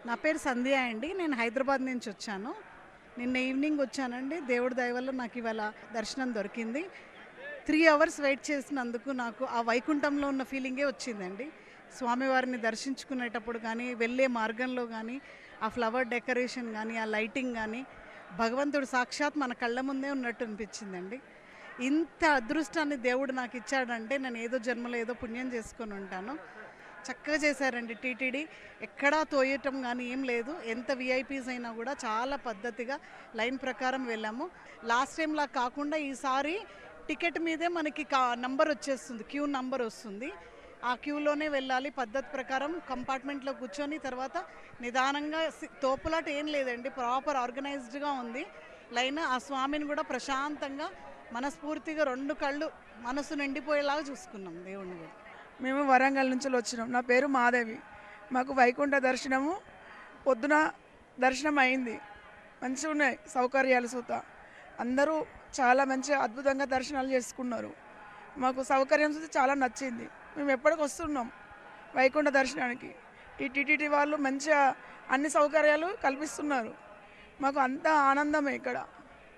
నా పేరు సంధ్య అండి. నేను హైదరాబాద్ నుంచి వచ్చాను. నిన్న ఈవినింగ్ వచ్చానండి. దేవుడి దయ వల్ల నాకు ఇవాళ దర్శనం దొరికింది. 3 అవర్స్ వెయిట్ చేసినందుకు నాకు ఆ వైకుంఠంలో ఉన్న ఫీలింగే వచ్చిందండి. స్వామివారిని దర్శించుకునేటప్పుడు కానీ, వెళ్ళే మార్గంలో కానీ, ఆ ఫ్లవర్ డెకరేషన్ కానీ, ఆ లైటింగ్ కానీ, భగవంతుడు సాక్షాత్ మన కళ్ళ ముందే ఉన్నట్టు అనిపించిందండి. ఇంత అదృష్టాన్ని దేవుడు నాకు ఇచ్చాడంటే నేను ఏదో జన్మలో ఏదో పుణ్యం చేసుకొని ఉంటాను. చక్కగా చేశారండి టీటీడీ. ఎక్కడా తోయటం కానీ ఏం లేదు. ఎంత వీఐపీస్ అయినా కూడా చాలా పద్ధతిగా లైన్ ప్రకారం వెళ్ళాము. లాస్ట్ టైంలా కాకుండా ఈసారి టికెట్ మీదే మనకి నంబర్ వచ్చేస్తుంది, క్యూ నంబర్ వస్తుంది. ఆ క్యూలోనే వెళ్ళాలి పద్ధతి ప్రకారం. కంపార్ట్మెంట్లో కూర్చొని తర్వాత నిదానంగా తోపులాట ఏం లేదండి, ప్రాపర్ ఆర్గనైజ్డ్గా ఉంది లైన్. ఆ స్వామిని కూడా ప్రశాంతంగా మనస్ఫూర్తిగా 2 కళ్ళు మనసు నిండిపోయేలాగా చూసుకున్నాం దేవుణ్ణి కూడా. మేము వరంగల్ నుంచి వచ్చినాం. నా పేరు మాధవి. మాకు వైకుంఠ దర్శనము పొద్దున దర్శనం అయింది. మంచిగా ఉన్నాయి సౌకర్యాలు సూత. అందరూ చాలా మంచిగా అద్భుతంగా దర్శనాలు చేసుకున్నారు. మాకు సౌకర్యం చూసి చాలా నచ్చింది. మేము ఎప్పటికి వస్తున్నాం వైకుంఠ దర్శనానికి. ఈ టీటీడీ వాళ్ళు మంచిగా అన్ని సౌకర్యాలు కల్పిస్తున్నారు. మాకు అంతా ఆనందమే ఇక్కడ.